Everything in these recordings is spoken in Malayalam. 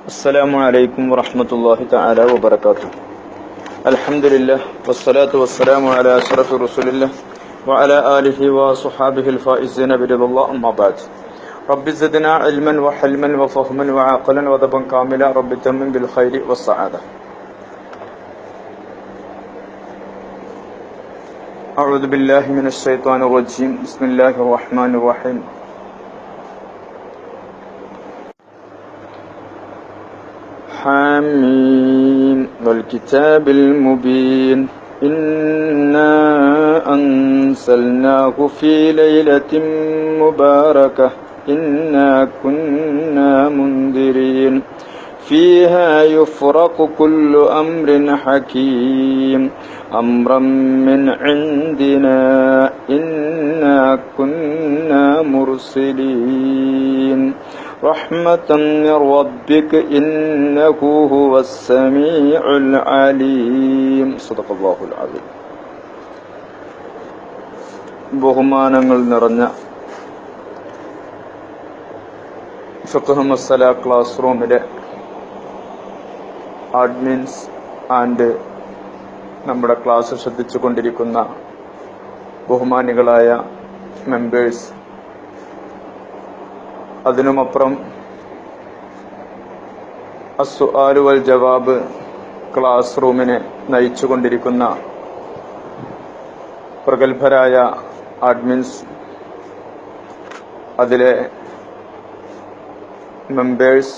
السلام عليكم ورحمة الله تعالى وبركاته. الحمد لله والصلاة والسلام على أشرف رسول الله وعلى آله وصحابه الفائزين برضا الله. أما بعد، رب زدنا علما وحلما وفهما وعقلا وذبا كاملا، رب تمم بالخير والسعادة. أعوذ بالله من الشيطان الرجيم. بسم الله الرحمن الرحيم. حميم والكتاب المبين إنا أنزلناه في ليلة مباركة إنا كنا منذرين فيها يفرق كل أمر حكيم أمرا من عندنا إنا كنا مرسلين رحمة من ربك إنه هو السميع العليم. صدق الله العظيم. ബഹുമാനങ്ങൾ നിറഞ്ഞ ഫിഖ്ഹ് മസ്അല ക്ലാസ് റൂമിലെ അഡ്മിൻസ് ആൻഡ് നമ്മുടെ ക്ലാസ് ശ്രദ്ധിച്ചു കൊണ്ടിരിക്കുന്ന ബഹുമാനികളായ മെമ്പേഴ്സ്, അതിനുമപ്പുറം അസ്സുആലു വൽ ജവാബ് ക്ലാസ് റൂമിനെ നയിച്ചുകൊണ്ടിരിക്കുന്ന പ്രഗത്ഭരായ അഡ്മിൻസ്, അതിലെ മെമ്പേഴ്സ്,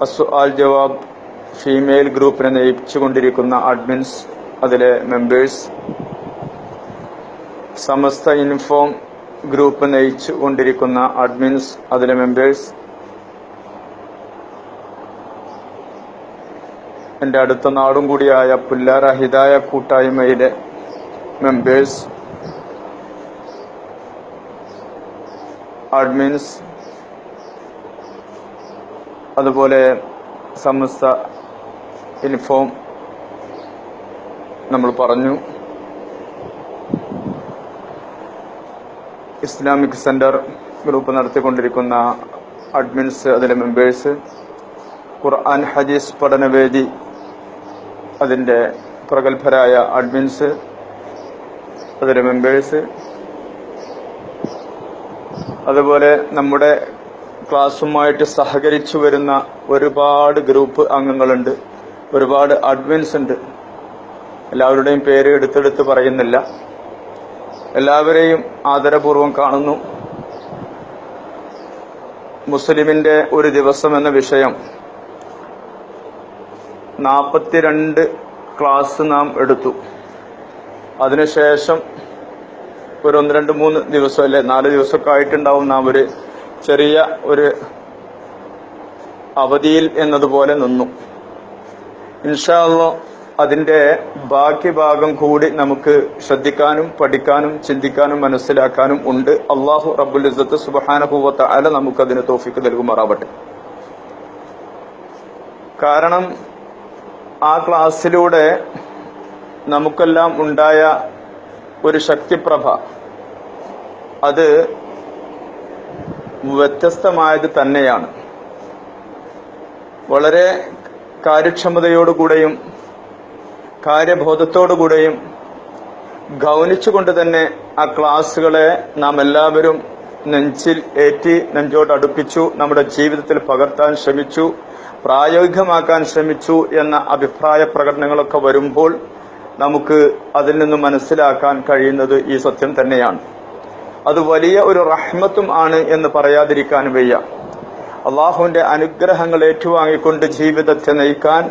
അസ്സുആൽ ജവാബ് ഫീമെയിൽ ഗ്രൂപ്പിനെ നയിച്ചുകൊണ്ടിരിക്കുന്ന അഡ്മിൻസ്, അതിലെ മെമ്പേഴ്സ്, സമസ്ത ഇൻഫോം ഗ്രൂപ്പ് നയിച്ചു കൊണ്ടിരിക്കുന്ന അഡ്മിൻസ്, അതിലെ മെമ്പേഴ്സ്, എൻ്റെ അടുത്ത നാടും കൂടിയായ പുല്ലാര ഹിദായ കൂട്ടായ്മയിലെ മെമ്പേഴ്സ്, അഡ്മിൻസ്, അതുപോലെ സമസ്ത ഇൻഫോം നമ്മൾ പറഞ്ഞു, ഇസ്ലാമിക് സെന്റർ ഗ്രൂപ്പ് നടത്തിക്കൊണ്ടിരിക്കുന്ന അഡ്മിൻസ്, അതിലെ മെമ്പേഴ്സ്, ഖുർആൻ ഹദീസ് പഠനവേദി അതിൻ്റെ പ്രഗത്ഭരായ അഡ്മിൻസ്, അതിലെ മെമ്പേഴ്സ്, അതുപോലെ നമ്മുടെ ക്ലാസ്സുമായിട്ട് സഹകരിച്ചു വരുന്ന ഒരുപാട് ഗ്രൂപ്പ് അംഗങ്ങളുണ്ട്, ഒരുപാട് അഡ്മിൻസ് ഉണ്ട്. എല്ലാവരുടെയും പേര് എടുത്തെടുത്ത് പറയുന്നില്ല. എല്ലാവരെയും ആദരപൂർവ്വം കാണുന്നു. മുസ്ലിമിന്റെ ഒരു ദിവസം എന്ന വിഷയം 42 ക്ലാസ് നാം എടുത്തു. അതിനുശേഷം ഒരു 1-2-3 ദിവസം, അല്ലെ 4 ദിവസമൊക്കെ ആയിട്ടുണ്ടാവും നാം ഒരു ചെറിയ ഒരു അവധിയിൽ എന്നതുപോലെ നിന്നു. ഇൻഷാ അല്ലാഹ് അതിന്റെ ബാക്കി ഭാഗം കൂടി നമുക്ക് ശ്രദ്ധിക്കാനും പഠിക്കാനും ചിന്തിക്കാനും മനസ്സിലാക്കാനും ഉണ്ട്. അല്ലാഹു റബ്ബുൽ ഇസ്സത്ത് സുബ്ഹാനഹു വ തആല നമുക്കതിന് തൗഫീഖ് നൽകുമാറാവട്ടെ. കാരണം ആ ക്ലാസ്സിലൂടെ നമുക്കെല്ലാം ഉണ്ടായ ഒരു ശക്തിപ്രഭ അത് വ്യത്യസ്തമായത് തന്നെയാണ്. വളരെ കാര്യക്ഷമതയോടുകൂടെയും കാര്യബോധത്തോടുകൂടെയും ഗൗനിച്ചുകൊണ്ട് തന്നെ ആ ക്ലാസ്സുകളെ നാം എല്ലാവരും നെഞ്ചിൽ ഏറ്റി നെഞ്ചോട് അടുപ്പിച്ചു, നമ്മുടെ ജീവിതത്തിൽ പകർത്താൻ ശ്രമിച്ചു, പ്രായോഗികമാക്കാൻ ശ്രമിച്ചു എന്ന അഭിപ്രായ പ്രകടനങ്ങളൊക്കെ വരുമ്പോൾ നമുക്ക് അതിൽ നിന്നും മനസ്സിലാക്കാൻ കഴിയുന്നത് ഈ സത്യം തന്നെയാണ്. അത് വലിയ ഒരു റഹ്മത്തും ആണ് എന്ന് പറയാതിരിക്കാൻ വയ്യ. അള്ളാഹുവിന്റെ അനുഗ്രഹങ്ങൾ ഏറ്റുവാങ്ങിക്കൊണ്ട് ജീവിതത്തെ നയിക്കാൻ,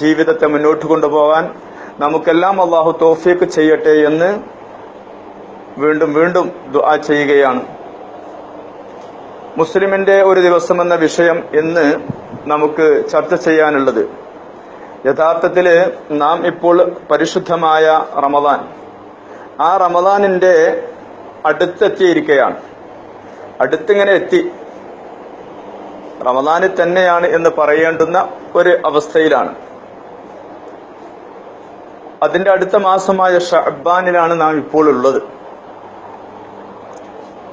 ജീവിതത്തെ മുന്നോട്ട് കൊണ്ടുപോകാൻ നമുക്കെല്ലാം അള്ളാഹു തൗഫീഖ് ചെയ്യട്ടെ എന്ന് വീണ്ടും വീണ്ടും ദുആ ചെയ്യുകയാണ്. മുസ്ലിമിന്റെ ഒരു ദിവസം എന്ന വിഷയം ഇന്ന് നമുക്ക് ചർച്ച ചെയ്യാനുള്ളത്, യഥാർത്ഥത്തില് നാം ഇപ്പോൾ പരിശുദ്ധമായ റമദാൻ, ആ റമദാനിന്റെ അടുത്തെത്തിയിരിക്കുകയാണ്. അടുത്തിങ്ങനെ എത്തി, റമദാനിൽ തന്നെയാണ് എന്ന് പറയേണ്ടുന്ന ഒരു അവസ്ഥയിലാണ്. അതിന്റെ അടുത്ത മാസമായ ഷഅബാനിലാണ് നാം ഇപ്പോൾ ഉള്ളത്.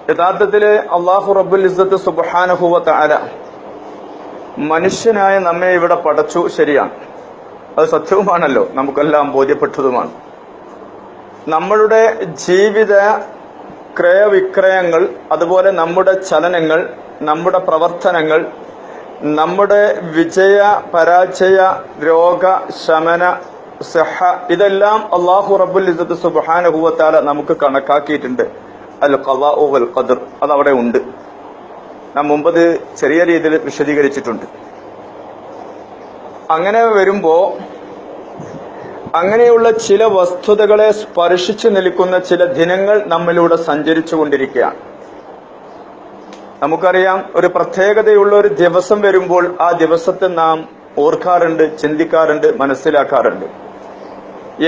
യഥാർത്ഥത്തില് അല്ലാഹു റബ്ബുൽ ഇസ്സത്ത് സുബ്ഹാനഹു വ തആല മനുഷ്യനായ നമ്മെ ഇവിടെ പടച്ചു, ശരിയാണ്, അത് സത്യവുമാണല്ലോ, നമുക്കെല്ലാം ബോധ്യപ്പെട്ടതുമാണ്. നമ്മളുടെ ജീവിത ക്രയവിക്രയങ്ങൾ, അതുപോലെ നമ്മുടെ ചലനങ്ങൾ, നമ്മുടെ പ്രവർത്തനങ്ങൾ, നമ്മുടെ വിജയ പരാജയ, രോഗ ശമന, സഹ, ഇതെല്ലാം അല്ലാഹു റബ്ബുൽ ഇസ്സത്ത് സുബ്ഹാനഹു വ തആല നമുക്ക് കണക്കാക്കിയിട്ടുണ്ട്. അൽ ഖളാഉ വൽ ഖദർ അതവിടെ ഉണ്ട്. നാം മുമ്പത് ചെറിയ രീതിയിൽ വിശദീകരിച്ചിട്ടുണ്ട്. അങ്ങനെ വരുമ്പോ അങ്ങനെയുള്ള ചില വസ്തുതകളെ സ്പർശിച്ചു നിൽക്കുന്ന ചില ദിനങ്ങൾ നമ്മിലൂടെ സഞ്ചരിച്ചു കൊണ്ടിരിക്കുകയാണ്. നമുക്കറിയാം, ഒരു പ്രത്യേകതയുള്ള ഒരു ദിവസം വരുമ്പോൾ ആ ദിവസത്തെ നാം ഓർക്കാറുണ്ട്, ചിന്തിക്കാറുണ്ട്, മനസ്സിലാക്കാറുണ്ട്.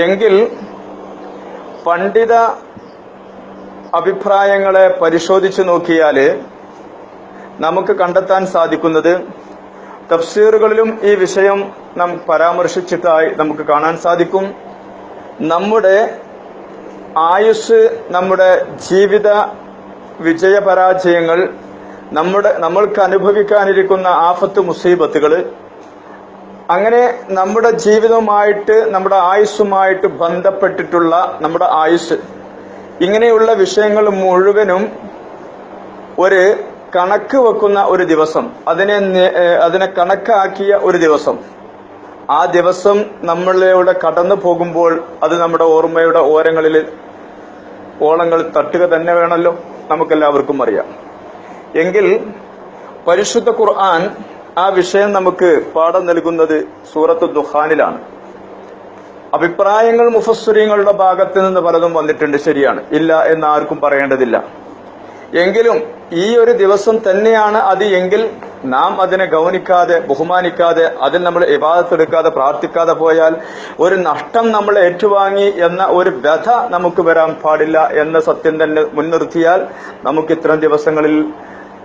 എങ്കിൽ പണ്ഡിത അഭിപ്രായങ്ങളെ പരിശോധിച്ചു നോക്കിയാൽ നമുക്ക് കണ്ടെത്താൻ സാധിക്കുന്നത്, തഫ്സീറുകളിലും ഈ വിഷയം നാം പരാമർശിച്ചിട്ടായി നമുക്ക് കാണാൻ സാധിക്കും, നമ്മുടെ ആയുസ്, നമ്മുടെ ജീവിത വിജയപരാജയങ്ങൾ, നമ്മൾക്ക് അനുഭവിക്കാനിരിക്കുന്ന ആഫത്ത് മുസീബത്തുകൾ, അങ്ങനെ നമ്മുടെ ജീവിതവുമായിട്ട്, നമ്മുടെ ആയുസ്സുമായിട്ട് ബന്ധപ്പെട്ടിട്ടുള്ള നമ്മുടെ ആയുസ്, ഇങ്ങനെയുള്ള വിഷയങ്ങൾ മുഴുവനും ഒരു കണക്ക് വെക്കുന്ന ഒരു ദിവസം, അതിനെ കണക്കാക്കിയ ഒരു ദിവസം, ആ ദിവസം നമ്മളിലൂടെ കടന്നു പോകുമ്പോൾ അത് നമ്മുടെ ഓർമ്മയുടെ ഓരങ്ങളിൽ ഓളങ്ങൾ തട്ടുക തന്നെ വേണമല്ലോ, നമുക്കെല്ലാവർക്കും അറിയാം. എങ്കിൽ പരിശുദ്ധ ഖുർആൻ ആ വിഷയം നമുക്ക് പാഠം നൽകുന്നത് സൂറത്തു ദുഖാനിലാണ്. അഭിപ്രായങ്ങൾ മുഫസ്സിരീങ്ങളുടെ ഭാഗത്ത് നിന്ന് പലതും വന്നിട്ടുണ്ട്, ശരിയാണ്, ഇല്ല എന്ന് ആർക്കും പറയേണ്ടതില്ല. എങ്കിലും ഈ ഒരു ദിവസം തന്നെയാണ് അത് എങ്കിൽ നാം അതിനെ ഗൗനിക്കാതെ, ബഹുമാനിക്കാതെ, അതിൽ നമ്മൾ ഇബാദത്തെടുക്കാതെ, പ്രാർത്ഥിക്കാതെ പോയാൽ ഒരു നഷ്ടം നമ്മൾ ഏറ്റുവാങ്ങി എന്ന ഒരു വ്യഥ നമുക്ക് വരാൻ പാടില്ല എന്ന സത്യം തന്നെ മുൻനിർത്തിയാൽ നമുക്ക് ഇത്തരം ദിവസങ്ങളിൽ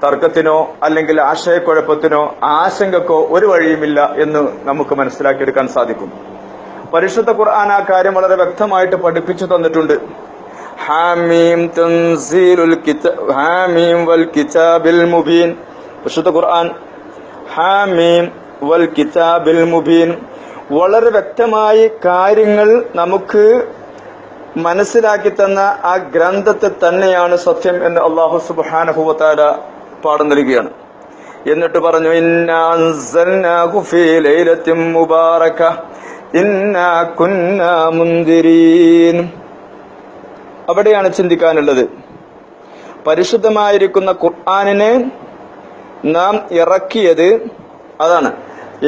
തർക്കത്തിനോ അല്ലെങ്കിൽ ആശയക്കുഴപ്പത്തിനോ ആശങ്കക്കോ ഒരു വഴിയുമില്ല എന്ന് നമുക്ക് മനസ്സിലാക്കിയെടുക്കാൻ സാധിക്കും. പരിശുദ്ധ ഖുർആൻ ആ കാര്യം വളരെ വ്യക്തമായിട്ട് പഠിപ്പിച്ചു തന്നിട്ടുണ്ട്. ഹാമീം തൻസീലുൽ കിതാബ്, ഹാമീം വൽ കിതാബിൽ മുബീൻ. പരിശുദ്ധ ഖുർആൻ ഹാമീം വൽ കിതാബിൽ മുബീൻ, വളരെ വ്യക്തമായി കാര്യങ്ങൾ നമുക്ക് മനസ്സിലാക്കി തന്ന ആ ഗ്രന്ഥത്തെ തന്നെയാണ് സത്യം എന്ന് അല്ലാഹു സുബ്ഹാനഹു വ തആല പാഠം നൽകുകയാണ്. എന്നിട്ട് പറഞ്ഞു, ഇന്നാ അൻസൽനാഹു ഫീ ലൈലത്തിൻ മുബാറക ഇന്നാ കുന്നാ മുൻദിരീൻ. അവിടെയാണ് ചിന്തിക്കാനുള്ളത്. പരിശുദ്ധമായിരിക്കുന്ന ഖുർആനിനെ നാം ഇറക്കിയത്, അതാണ്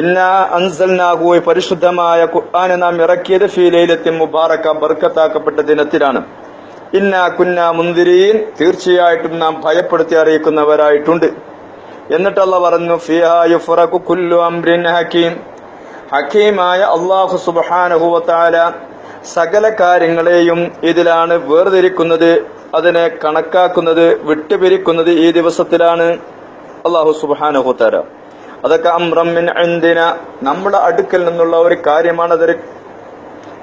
ഇന്നാ അൻസൽനാഹു, പരിശുദ്ധമായ ഖുർആനെ നാം ഇറക്കിയത് ഫീ ലൈലത്തിൻ മുബാറക, ബർക്കത്താക്കപ്പെട്ട ദിനത്തിലാണ്. ഇന്നാ കുന്നാ മുൻദിരീൻ, തീർച്ചയായിട്ടും നാം ഭയപ്പെടുത്തി അറിയിക്കുന്നവരായിട്ടുണ്ട്. എന്നിട്ട് അല്ലാഹു പറഞ്ഞു, ഫിഹാ യുഫ്റഖു കുല്ലു അംരിൻ ഹകീം, ഹക്കീമായ അല്ലാഹു സുബ്ഹാനഹു വ തആല സകല കാര്യങ്ങളെയും ഇതിലാണ് വേർതിരിക്കുന്നത്, അതിനെ കണക്കാക്കുന്നത്, വിട്ടുപിരിക്കുന്നത് ഈ ദിവസത്തിലാണ് അല്ലാഹു സുബ്ഹാനഹു വ തആല. അതൊക്കെ അംറം മിൻ ഇൻദിന, നമ്മുടെ അടുക്കൽ നിന്നുള്ള ഒരു കാര്യമാണ്. അത്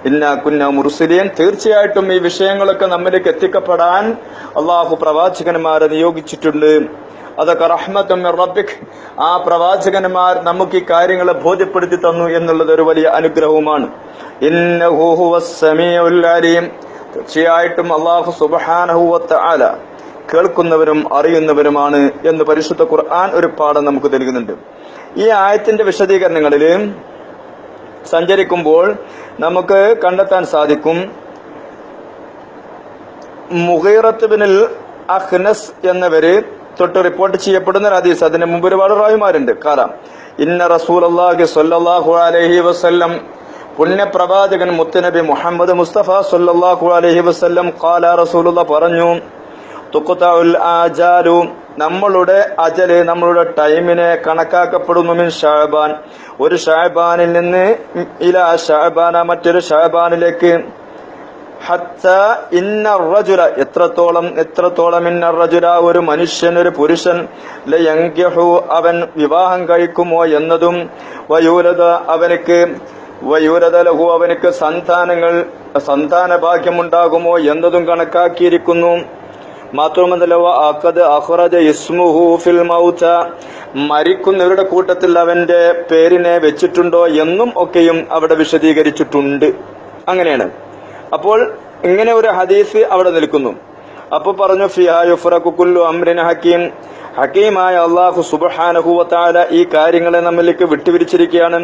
ഇന്നാ കുന്നാ മുർസലീൻ, തീർച്ചയായിട്ടും ഈ വിഷയങ്ങളൊക്കെ നമ്മിലേക്ക് എത്തിക്കപ്പെടാൻ അല്ലാഹു പ്രവാചകന്മാരെ നിയോഗിച്ചിട്ടുണ്ട്. അതൊക്കെ റഹ്മത്തും മിർ റബ്ബിക്, ആ പ്രവാചകന്മാർ നമുക്ക് ഈ കാര്യങ്ങളെ ബോധ്യപ്പെടുത്തി തന്നു എന്നുള്ളത് ഒരു വലിയ അനുഗ്രഹവുമാണ്. ഇന്നഹു ഹുവസ് സമീഉൽ അലീം, തീർച്ചയായിട്ടും അല്ലാഹു സുബ്ഹാനഹു വ തആല കേൾക്കുന്നവരും അറിയുന്നവരുമാണ് എന്ന് പരിശുദ്ധ ഖുർആൻ ഒരു പാഠം നമുക്ക് നൽകുന്നുണ്ട്. ഈ ആയത്തിന്റെ വിശദീകരണങ്ങളിൽ സഞ്ചരിക്കുമ്പോൾ നമുക്ക് കണ്ടെത്താൻ സാധിക്കും, മുഗീറത്ത് ബിനുൽ അഖ്നസ് എന്നവര് തൊട്ട് റിപ്പോർട്ട് ചെയ്യപ്പെടുന്ന ഒരു ഹദീസ്, അതിന് മുമ്പ് ഒരുപാട് റാവിമാരുണ്ട്. കാരണം ഇന്ന റസൂലുള്ളാഹി സ്വല്ലല്ലാഹു അലൈഹി വസല്ലം, പുണ്യപ്രവാചകൻ മുത്തുനബി മുഹമ്മദ് മുസ്തഫ സ്വല്ലല്ലാഹു അലൈഹി വസല്ലം ഖാല, റസൂലുള്ളാഹി പറഞ്ഞു, തുഖ്തഉൽ ആജാലു, നമ്മളുടെ അജല്, നമ്മളുടെ ടൈമിനെ കണക്കാക്കപ്പെടുന്നു മിൻ ശഅബാൻ, ഒരു ശഅബാനിൽ നിന്ന് ഇലാ ശഅബാന, മറ്റൊരു ശഅബാനിലേക്ക്. ഹത്ത ഇന്ന റജുല, എത്രത്തോളം ഇന്ന റജുല, ഒരു മനുഷ്യൻ, ഒരു പുരുഷൻ, ലയൻകിഹു, അവൻ വിവാഹം കഴിക്കുമോ എന്നതും, വയൂലദ ലഹു, അവനക്ക് സന്താന ഭാഗ്യമുണ്ടാകുമോ എന്നതും കണക്കാക്കിയിരിക്കുന്നു. മാത്രമല്ല മരിക്കുന്നവരുടെ കൂട്ടത്തിൽ അവന്റെ പേരിനെ വെച്ചിട്ടുണ്ടോ എന്നും ഒക്കെയും അവിടെ വിശദീകരിച്ചിട്ടുണ്ട്. അങ്ങനെയാണ്. അപ്പോൾ ഇങ്ങനെ ഒരു ഹദീസ് അവിടെ നിൽക്കുന്നു. അപ്പൊ പറഞ്ഞു ഫിഹാ യുഫ്റഖു കുല്ലു അംരിൻ ഹകീം, ഹക്കീമായ അല്ലാഹു സുബ്ഹാനഹു വ തആല ഈ കാര്യങ്ങളെ നമ്മിലേക്ക് വിട്ടുപിരിച്ചിരിക്കുകയാണ്.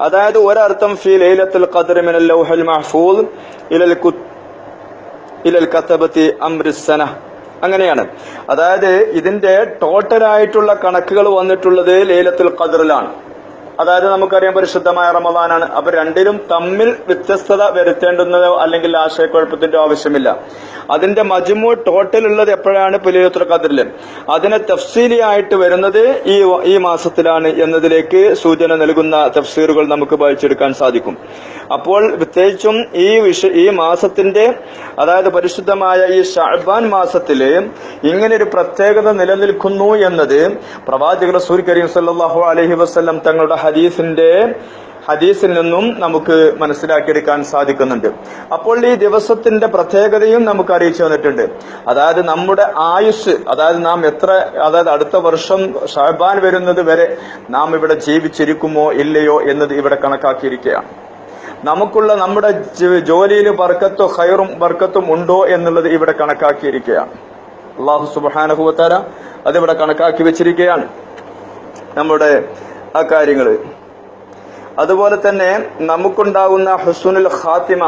അതായത് ഒരർത്ഥം ഫി ലൈലത്തുൽ ഖദ്ർ മിനൽ ലൗഹുൽ മഹ്ഫൂദ് ഇലൽ കതബത്തി അംറിസ് സന. അങ്ങനെയാണ്. അതായത് ഇതിന്റെ ടോട്ടലായിട്ടുള്ള കണക്കുകൾ വന്നിട്ടുള്ളത് ലൈലത്തുൽ ഖദ്റിലാണ്. അതായത് നമുക്കറിയാം പരിശുദ്ധമായ റമദാനാണ്. അപ്പൊ രണ്ടിലും തമ്മിൽ വ്യത്യസ്തത വരുത്തേണ്ടുന്നതോ അല്ലെങ്കിൽ ആശയക്കുഴപ്പത്തിന്റെ ആവശ്യമില്ല. അതിന്റെ മജ്മൂ ടോട്ടൽ ഉള്ളത് എപ്പോഴാണ്? ലൈലത്തുൽ ഖദ്റിൽ. അതിനെ തഫ്സീലിയായിട്ട് വരുന്നത് ഈ മാസത്തിലാണ് എന്നതിലേക്ക് സൂചന നൽകുന്ന തഫ്സീറുകൾ നമുക്ക് വായിച്ചെടുക്കാൻ സാധിക്കും. അപ്പോൾ പ്രത്യേകിച്ചും ഈ മാസത്തിന്റെ, അതായത് പരിശുദ്ധമായ ഈ ശഅബാൻ മാസത്തില് ഇങ്ങനെ ഒരു പ്രത്യേകത നിലനിൽക്കുന്നു എന്നത് പ്രവാചകർ റസൂൽ കരീം സല്ലല്ലാഹു അലൈഹി വസല്ലം തങ്ങളുടെ ഹദീസിൽ നിന്നും നമുക്ക് മനസ്സിലാക്കിയെടുക്കാൻ സാധിക്കുന്നുണ്ട്. അപ്പോൾ ഈ ദിവസത്തിന്റെ പ്രത്യേകതയും നമുക്ക് അറിയിച്ചു തന്നിട്ടുണ്ട്. അതായത് നമ്മുടെ ആയുസ്, അതായത് നാം അതായത് അടുത്ത വർഷം ശഅബാൻ വരുന്നത് വരെ നാം ഇവിടെ ജീവിച്ചിരിക്കുമോ ഇല്ലയോ എന്നത് ഇവിടെ കണക്കാക്കിയിരിക്കുകയാണ്. നമുക്കുള്ള നമ്മുടെ ജോലിയിൽ ബർക്കത്തും ഖൈറും ബർക്കത്തും ഉണ്ടോ എന്നുള്ളത് ഇവിടെ കണക്കാക്കിയിരിക്കുകയാണ്. അല്ലാഹു സുബ്ഹാനഹു വ തആല അതിവിടെ കണക്കാക്കി വെച്ചിരിക്കുകയാണ് നമ്മുടെ ആ കാര്യങ്ങള്. അതുപോലെ തന്നെ നമുക്കുണ്ടാകുന്ന ഹുസ്നുൽ ഖാത്തിമ,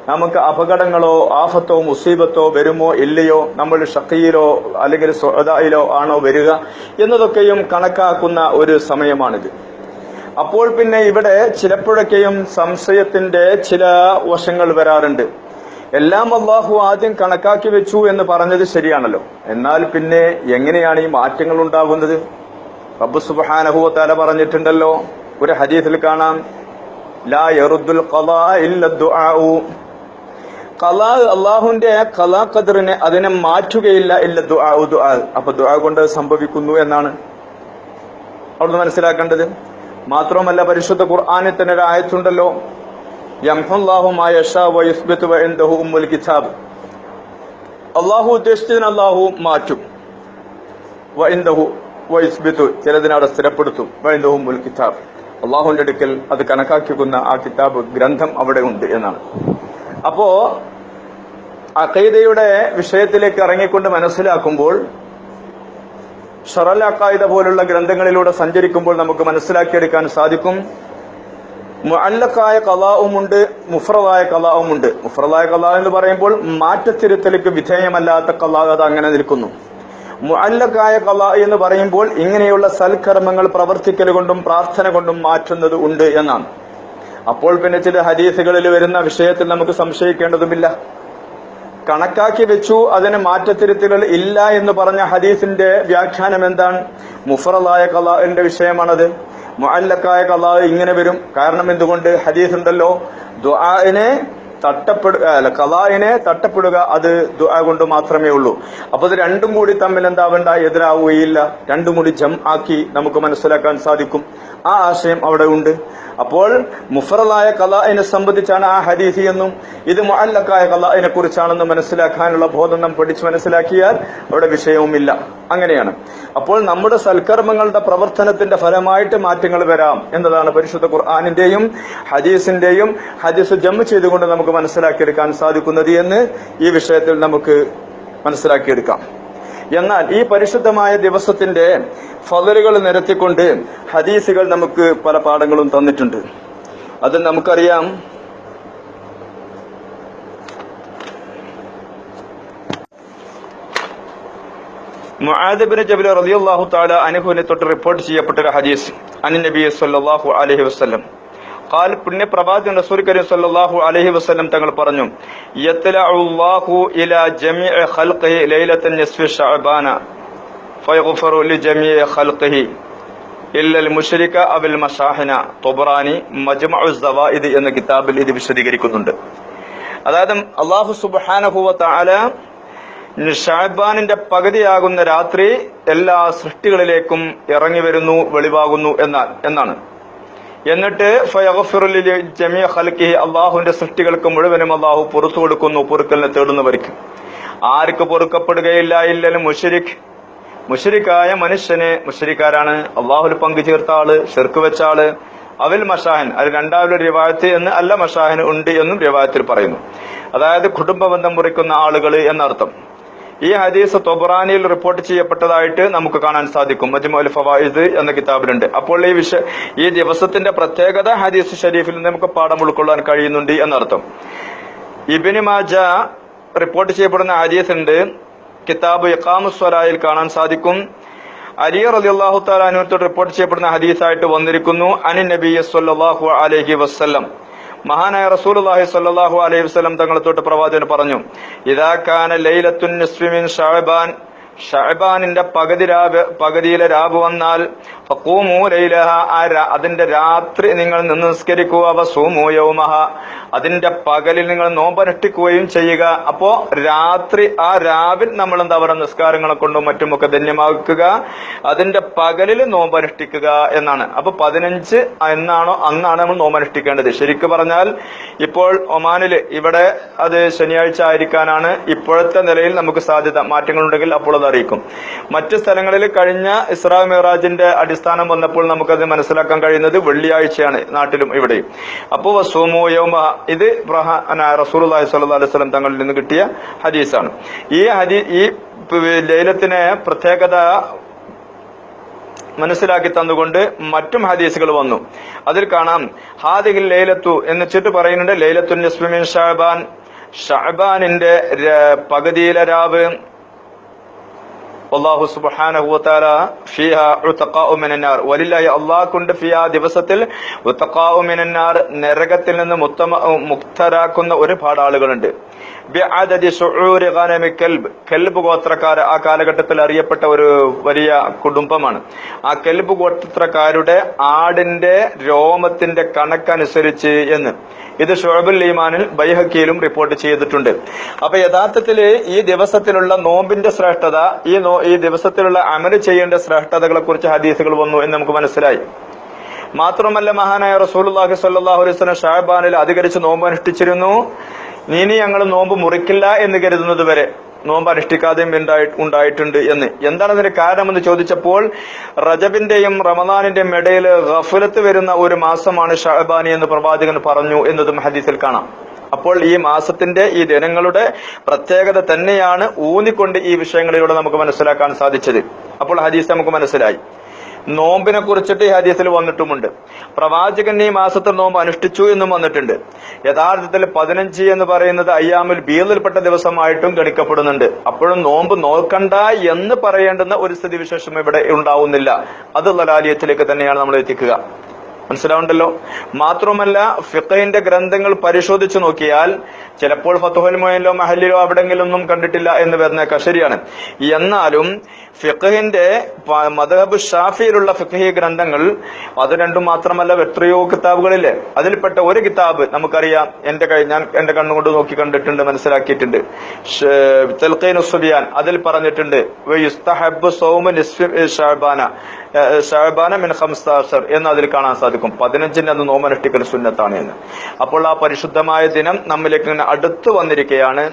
നമുക്ക് അപകടങ്ങളോ ആഫത്തോ മുസീബത്തോ വരുമോ ഇല്ലയോ, നമ്മൾ ഷഖീയിലോ അല്ലെങ്കിൽ സുഅദായിലോ ആണോ വരിക എന്നതൊക്കെയും കണക്കാക്കുന്ന ഒരു സമയമാണിത്. അപ്പോൾ പിന്നെ ഇവിടെ ചിലപ്പോഴൊക്കെയും സംശയത്തിന്റെ ചില വശങ്ങൾ വരാറുണ്ട്. എല്ലാം അല്ലാഹു ആദ്യം കണക്കാക്കി വെച്ചു എന്ന് പറഞ്ഞത് ശരിയാണല്ലോ, എന്നാൽ പിന്നെ എങ്ങനെയാണ് ഈ മാറ്റങ്ങൾ ഉണ്ടാകുന്നത്? റബ്ബ് സുബ്ഹാനഹു വ തആല പറഞ്ഞിട്ടുണ്ടല്ലോ, ഒരു ഹദീസിൽ കാണാം, ലാ യറുദ്ദുൽ ഖളാ ഇല്ല ദുആഉ. ഖളാ, അല്ലാഹുവിന്റെ ഖളാ ഖദറിനെ അതിനെ മാറ്റുകയില്ല ഇല്ല ദുആഉ, ദുആ. അപ്പൊ ദുആ കൊണ്ട് സംഭവിക്കുന്നു എന്നാണ് അവിടുന്ന് മനസ്സിലാക്കേണ്ടത്. മാത്രമല്ല പരിശുദ്ധ ഖുർആനിൽ തന്നെ ഒരു ആയത്തുണ്ടല്ലോ, യംഹുല്ലാഹു മാ യശാ വ യുസ്ബിതു വ ഇൻദഹു ഉമ്മുൽ കിതാബ്. അല്ലാഹു ഉദ്ദേശിച്ചതിന് അല്ലാഹു മാറ്റും, വ ഇൻദഹു വ യുസ്ബിതു, ചിലതിനവിടെ സ്ഥിരപ്പെടുത്തും, വ ഇൻദഹു ഉമ്മുൽ കിതാബ്, അല്ലാഹുവിന്റെ അടുക്കൽ അത് കണക്കാക്കിക്കുന്ന ആ കിതാബ് ഗ്രന്ഥം അവിടെ ഉണ്ട് എന്നാണ്. അപ്പോ അഖീദയുടെ വിഷയത്തിലേക്ക് ഇറങ്ങിക്കൊണ്ട് മനസ്സിലാക്കുമ്പോൾ, ശറൽ അഖായിദ പോലുള്ള ഗ്രന്ഥങ്ങളിലൂടെ സഞ്ചരിക്കുമ്പോൾ നമുക്ക് മനസ്സിലാക്കിയെടുക്കാൻ സാധിക്കും, മുഅല്ലഖായ ഖളാഉമുണ്ട്, മുഫ്റദായ ഖളാഉമുണ്ട്. മുഫ്റദായ ഖളാ എന്ന് പറയുമ്പോൾ മാറ്റത്തിരുത്തലേക്ക് വിധേയമല്ലാത്ത ഖളാ, അത് അങ്ങനെ നിൽക്കുന്നു. മുഅല്ലഖായ ഖളാ എന്ന് പറയുമ്പോൾ ഇങ്ങനെയുള്ള സൽക്കർമ്മങ്ങൾ പ്രവർത്തിക്കൽ കൊണ്ടും പ്രാർത്ഥന കൊണ്ടും മാറ്റുന്നത് ഉണ്ട് എന്നാണ്. അപ്പോൾ പിന്നെ ചില ഹദീസുകളിൽ വരുന്ന വിഷയത്തിൽ നമുക്ക് സംശയിക്കേണ്ടതുമില്ല. കണക്കാക്കി വെച്ചു, അതിന് മാറ്റത്തിരുത്തലുകൾ ഇല്ല എന്ന് പറഞ്ഞ ഹദീസിന്റെ വ്യാഖ്യാനം എന്താണ്? മുഫ്റദായ ഖളാഇന്റെ വിഷയമാണത്. മുഅല്ലഖായ ഖളാ ഇങ്ങനെ വരും. കാരണം എന്തുകൊണ്ട്? ഹദീസ് ഉണ്ടല്ലോ, ദുആഇനെ ഖളാഇനെ തട്ടപ്പെടുക അത് ദുആ കൊണ്ട് മാത്രമേ ഉള്ളൂ. അപ്പൊ ഇത് രണ്ടും കൂടി തമ്മിൽ എന്താവേണ്ട, എതിരാവുകയില്ല. രണ്ടും കൂടി ജം ആക്കി നമുക്ക് മനസ്സിലാക്കാൻ സാധിക്കും. ആ ആശയം അവിടെ ഉണ്ട്. അപ്പോൾ മുഫ്റദായ ഖളാഇനെ സംബന്ധിച്ചാണ് ആ ഹദീസ് എന്നും ഇത് മുഅല്ലഖായ ഖളാഇനെ കുറിച്ചാണെന്ന് മനസ്സിലാക്കാനുള്ള ബോധം നാം പഠിച്ചു മനസ്സിലാക്കിയാൽ അവിടെ വിഷയവുമില്ല. അങ്ങനെയാണ്. അപ്പോൾ നമ്മുടെ സൽക്കർമ്മങ്ങളുടെ പ്രവർത്തനത്തിന്റെ ഫലമായിട്ട് മാറ്റങ്ങൾ വരാം എന്നതാണ് പരിശുദ്ധ ഖുർആനിന്റെയും ഹദീസിന്റെയും ഹദീസ് ജം ചെയ്തുകൊണ്ട് നമുക്ക് മനസ്സിലാക്കിയെടുക്കാൻ സാധിക്കുന്നത് എന്ന് ഈ വിഷയത്തിൽ നമുക്ക് മനസ്സിലാക്കിയെടുക്കാം. എന്നാൽ ഈ പരിശുദ്ധമായ ദിവസത്തിന്റെ ഫളലുകൾ നിരത്തിക്കൊണ്ട് ഹദീസുകൾ നമുക്ക് പല പാഠങ്ങളും തന്നിട്ടുണ്ട്. അത് നമുക്കറിയാം. മുആദ് ഇബ്നു ജബൽ റളിയല്ലാഹു തആല അൻഹുവിനെ തൊട്ട് റിപ്പോർട്ട് ചെയ്യപ്പെട്ട ഒരു ഹദീസ്, അൻ നബി സല്ലല്ലാഹു അലൈഹി വസല്ലം ഖാൽ, പുണ്യ പ്രവാചകൻ റസൂൽ കരീം സല്ലല്ലാഹു അലൈഹി വസല്ലം തങ്ങൾ പറഞ്ഞു, യത്ലഉല്ലാഹു ഇലാ ജമീഇ ഖൽഖിഹി ലൈലത്തൻ നിസ്ഫി ശഅബാന ഫയഗ്ഫറു ലിജമീഇ ഖൽഖിഹി ഇല്ലൽ മുശ്രിക അവൽ മശാഹിന. തൊബറാനി മജ്മഉ സവായിദ് എന്ന കിതാബിൽ ഇത് വിശദീകരിക്കുന്നുണ്ട്. അതായത് അല്ലാഹു സുബ്ഹാനഹു വ തആല ശഅബാനിന്റെ പകുതിയാകുന്ന രാത്രി എല്ലാ സൃഷ്ടികളിലേക്കും ഇറങ്ങി വരുന്നു, വെളിവാകുന്നു എന്നാണ്. എന്നിട്ട് ഫയഗ്ഫിറു ലിജമീഇ ഖൽഖിഹി, അല്ലാഹുവിന്റെ സൃഷ്ടികൾക്ക് മുഴുവനും അല്ലാഹു പുറത്തു കൊടുക്കുന്നു, പൊറുക്കലിനെ തേടുന്നവർക്ക്. ആർക്ക് പൊറുക്കപ്പെടുകയില്ല ഇല്ലൽ മുശ്രിക്, മുശ്രിക്കായ മനുഷ്യന്. മുശ്രിക്കാരാണ് അള്ളാഹുൽ പങ്കു ചേർത്ത ആള്, ഷിർക്ക് വെച്ച ആള്. അവൽ മഷാഹിൻ, അത് രണ്ടാമതൊരു റിവായത്ത് എന്ന് അല്ല മഷാഹിൻ ഉണ്ട് എന്നും റിവായത്തിൽ പറയുന്നു. അതായത് കുടുംബ ബന്ധം മുറിക്കുന്ന ആളുകൾ എന്നർത്ഥം. ഈ ഹദീസ് തൊബ്രാനിയിൽ റിപ്പോർട്ട് ചെയ്യപ്പെട്ടതായിട്ട് നമുക്ക് കാണാൻ സാധിക്കും. മജ്മുഉൽ ഫവായിദ് എന്ന കിതാബിലുണ്ട്. അപ്പോൾ ഈ ദിവസത്തിന്റെ പ്രത്യേകത ഹദീസ് ഷരീഫിൽ നിന്ന് നമുക്ക് പാഠം ഉൾക്കൊള്ളാൻ കഴിയുന്നുണ്ട് എന്നർത്ഥം. ഇബ്നു മാജ റിപ്പോർട്ട് ചെയ്യപ്പെടുന്ന ഹദീസ് ഉണ്ട്, കിതാബ് ഇഖാമുസ്സലായിൽ കാണാൻ സാധിക്കും. അലി റളിയല്ലാഹു തആല അൻഹു റിപ്പോർട്ട് ചെയ്യപ്പെടുന്ന ഹദീസായിട്ട് വന്നിരിക്കുന്നു. അനി നബി സ്വല്ലല്ലാഹു അലൈഹി വസല്ലം, മഹാനായ റസൂലുള്ളാഹി സ്വല്ലല്ലാഹു അലൈഹി വസല്ലം തങ്ങളെ തൊട്ട് പ്രവാചകൻ പറഞ്ഞു, ഇദാ കാന ലൈലത്തുൻ നിസ്ഫി മിൻ ശഅബാൻ, ഷഅബാനിന്റെ പകുതിയിലെ രാവ് വന്നാൽ ഫഖൂമു ലൈലഹ, അതിന്റെ രാത്രി നിങ്ങൾ നിസ്കരിക്കുക, വസൂമു യൗമഹ, അതിന്റെ പകലിൽ നിങ്ങൾ നോമ്പനുഷ്ഠിക്കുകയും ചെയ്യുക. അപ്പോ രാത്രി ആ രാവിൽ നമ്മൾ എന്താ പറയുക, നിസ്കാരങ്ങളെ കൊണ്ടും മറ്റുമൊക്കെ ധന്യമാക്കുക, അതിന്റെ പകലിൽ നോമ്പനുഷ്ഠിക്കുക എന്നാണ്. അപ്പൊ 15 എന്നാണോ അന്നാണ് നമ്മൾ നോമ്പനുഷ്ഠിക്കേണ്ടത്. ശരിക്കും പറഞ്ഞാൽ ഇപ്പോൾ ഒമാനിൽ ഇവിടെ അത് ശനിയാഴ്ച ആയിരിക്കാനാണ് ഇപ്പോഴത്തെ നിലയിൽ നമുക്ക് സാധ്യത. മാറ്റങ്ങളുണ്ടെങ്കിൽ അപ്പോൾ അത് അറിയിക്കും. മറ്റു സ്ഥലങ്ങളിൽ കഴിഞ്ഞ ഇസ്രാ മിറാജിന്റെ അടിസ്ഥാനം വന്നപ്പോൾ നമുക്കത് മനസ്സിലാക്കാൻ കഴിയുന്നത് വെള്ളിയാഴ്ചയാണ്, നാട്ടിലും ഇവിടെയും. അപ്പോ വസൂമു യൗമ, ഇത് റസൂലുള്ളാഹി സ്വല്ലല്ലാഹു അലൈഹി വസല്ലം തങ്ങളിൽ നിന്ന് കിട്ടിയ ഹദീസാണ്. ഈ ലൈലത്തിനെ പ്രത്യേകത മനസ്സിലാക്കി തന്നുകൊണ്ട് മറ്റും ഹദീസുകൾ വന്നു. അതിൽ കാണാം ഹാദിഹിൽ ലൈലത്തു എന്ന് വെച്ചിട്ട് പറയുന്നുണ്ട്, ലൈലത്തുൻ നിസ്ഫി മിൻ ശഅബാൻ, ശഅബാനിന്റെ പകുതിയിലെ രാവ്, അല്ലാഹു സുബ്ഹാനഹു വ തആല ഫീഹാ ഉതഖാഉ മിനന്നാർ, വലില്ലാഹി അല്ലാഹുണ്ട് ഫിയാ ദിവസത്തിൽ ഉതഖാഉ മിനന്നാർ, നരകത്തിൽ നിന്ന് മുക്തരാക്കുന്ന ഒരുപാട് ആളുകളുണ്ട്. ബിഅദദി ശുഊരി ഗനമി കൽബ്, കൽബ് ഗോത്രക്കാർ ആ കാലഘട്ടത്തിൽ അറിയപ്പെട്ട ഒരു വലിയ കുടുംബമാണ്. ആ കൽബ് ഗോത്രക്കാരുടെ ആടിന്റെ രോമത്തിന്റെ കണക്കനുസരിച്ച് എന്ന് ഇത് ശുഅബുൽ ഈമാനിൽ ബൈഹഖിയിലും റിപ്പോർട്ട് ചെയ്തിട്ടുണ്ട്. അപ്പൊ യഥാർത്ഥത്തില് ഈ ദിവസത്തിലുള്ള നോമ്പിന്റെ ശ്രേഷ്ഠത, ഈ ദിവസത്തിലുള്ള അമല് ചെയ്യേണ്ട ശ്രേഷ്ഠതകളെ കുറിച്ച് ഹദീസുകൾ വന്നു എന്ന് നമുക്ക് മനസ്സിലായി. മാത്രമല്ല മഹാനായ റസൂലുള്ളാഹി സ്വല്ലല്ലാഹു അലൈഹി വസല്ലം ശഅബാനിൽ അധികരിച്ച് നോമ്പ് അനുഷ്ഠിച്ചിരുന്നു. ഇനി ഞങ്ങൾ നോമ്പ് മുറിക്കില്ല എന്ന് കരുതുന്നത് വരെ നോമ്പ് അനുഷ്ഠിക്കാതെയും ഉണ്ടായിട്ടുണ്ട് എന്ന്. എന്താണ് അതിന് കാരണമെന്ന് ചോദിച്ചപ്പോൾ റജബിന്റെയും റമദാനിന്റെയും ഇടയിൽ ഗഫലത്ത് വരുന്ന ഒരു മാസമാണ് ശഅബാനി എന്ന് പ്രവാചകൻ പറഞ്ഞു എന്നതും ഹദീസിൽ കാണാം. അപ്പോൾ ഈ മാസത്തിന്റെ ഈ ദിനങ്ങളുടെ പ്രത്യേകത തന്നെയാണ് ഊന്നിക്കൊണ്ട് ഈ വിഷയങ്ങളിലൂടെ നമുക്ക് മനസ്സിലാക്കാൻ സാധിച്ചത്. അപ്പോൾ ഹദീസ് നമുക്ക് മനസ്സിലായി. നോമ്പിനെ കുറിച്ചിട്ട് ഈ ഹദീസിൽ വന്നിട്ടുമുണ്ട്. പ്രവാചകൻ ഈ മാസത്തിൽ നോമ്പ് അനുഷ്ഠിച്ചു എന്നും വന്നിട്ടുണ്ട്. യഥാർത്ഥത്തിൽ 15 എന്ന് പറയുന്നത് അയ്യാമുൽ ബീദിൽപ്പെട്ട ദിവസമായിട്ടും ഗണിക്കപ്പെടുന്നുണ്ട്. അപ്പോഴും നോമ്പ് നോക്കണ്ട എന്ന് പറയേണ്ടുന്ന ഒരു സ്ഥിതിവിശേഷം ഇവിടെ ഉണ്ടാവുന്നില്ല. അത് ലലാലിയത്തിലേക്ക് തന്നെയാണ് നമ്മൾ എത്തിക്കുക. മനസ്സിലാവുണ്ടല്ലോ. മാത്രമല്ല ഫിഖഹിന്റെ ഗ്രന്ഥങ്ങൾ പരിശോധിച്ചു നോക്കിയാൽ ചിലപ്പോൾ ഫത്ഹുൽ മുഈനിലോ മഹല്ലിലോ അവിടെങ്കിലൊന്നും കണ്ടിട്ടില്ല എന്ന് വരുന്നേക്കാം, ശരിയാണ്. എന്നാലും ഫിഖഹിന്റെ മദ്ഹബ് ഷാഫിയിലുള്ള ഫിഖഹി ഗ്രന്ഥങ്ങൾ അത് രണ്ടും മാത്രമല്ല എത്രയോ കിതാബുകളില്ലേ, അതിൽപ്പെട്ട ഒരു കിതാബ് നമുക്കറിയാം, ഞാൻ എന്റെ കണ്ണുകൊണ്ട് നോക്കി കണ്ടിട്ടുണ്ട്, മനസ്സിലാക്കിയിട്ടുണ്ട്. തൽഖീനുസ് സുബ്യാൻ അതിൽ പറഞ്ഞിട്ടുണ്ട് യുസ്തഹബ്ബു സൗമു നിസ്ഫി ശഅബാന മിൻ 15 എന്ന് അതിൽ കാണാൻ സാധിക്കും. 15 അന്ന് നോമ്പനുഷ്ഠിക്കൽ സുന്നത്താണ് എന്ന്. അപ്പോൾ ആ പരിശുദ്ധമായ ദിനം നമ്മിലേക്ക് ഇങ്ങനെ അടുത്തു വന്നിരിക്കുകയാണ്.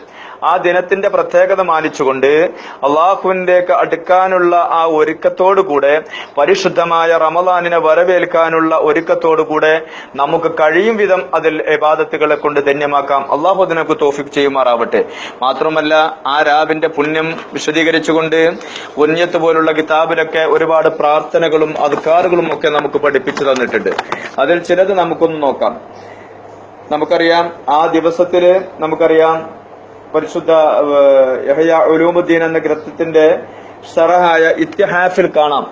ആ ദിനത്തിന്റെ പ്രത്യേകത മാനിച്ചുകൊണ്ട് അള്ളാഹുവിലേക്ക് അടുക്കാനുള്ള ആ ഒരുക്കത്തോടുകൂടെ, പരിശുദ്ധമായ റമദാനിനെ വരവേൽക്കാനുള്ള ഒരുക്കത്തോടുകൂടെ നമുക്ക് കഴിയും വിധം അതിൽ ഇബാദത്തുകളെ കൊണ്ട് ധന്യമാക്കാം. അള്ളാഹു അതിനൊക്കെ തൗഫീഖ് ചെയ്യുമാറാവട്ടെ. മാത്രമല്ല ആ രാവിന്റെ പുണ്യം വിശദീകരിച്ചുകൊണ്ട് ഉന്യത്ത് പോലുള്ള കിതാബിലൊക്കെ ഒരുപാട് പ്രാർത്ഥനകളും അദ്കാറുകളും ഒക്കെ നമുക്ക് പഠിപ്പിച്ചു തന്നിട്ടുണ്ട്. അതിൽ ചിലത് നമുക്കൊന്ന് നോക്കാം. നമുക്കറിയാം ആ ദിവസത്തില് പരിശുദ്ധ യഹ്യ ഉലൂമുദ്ദീൻ എന്ന ഗ്രന്ഥത്തിന്റെ ശറഹായ ഇത്തിഹാഫിൽ കാണാം,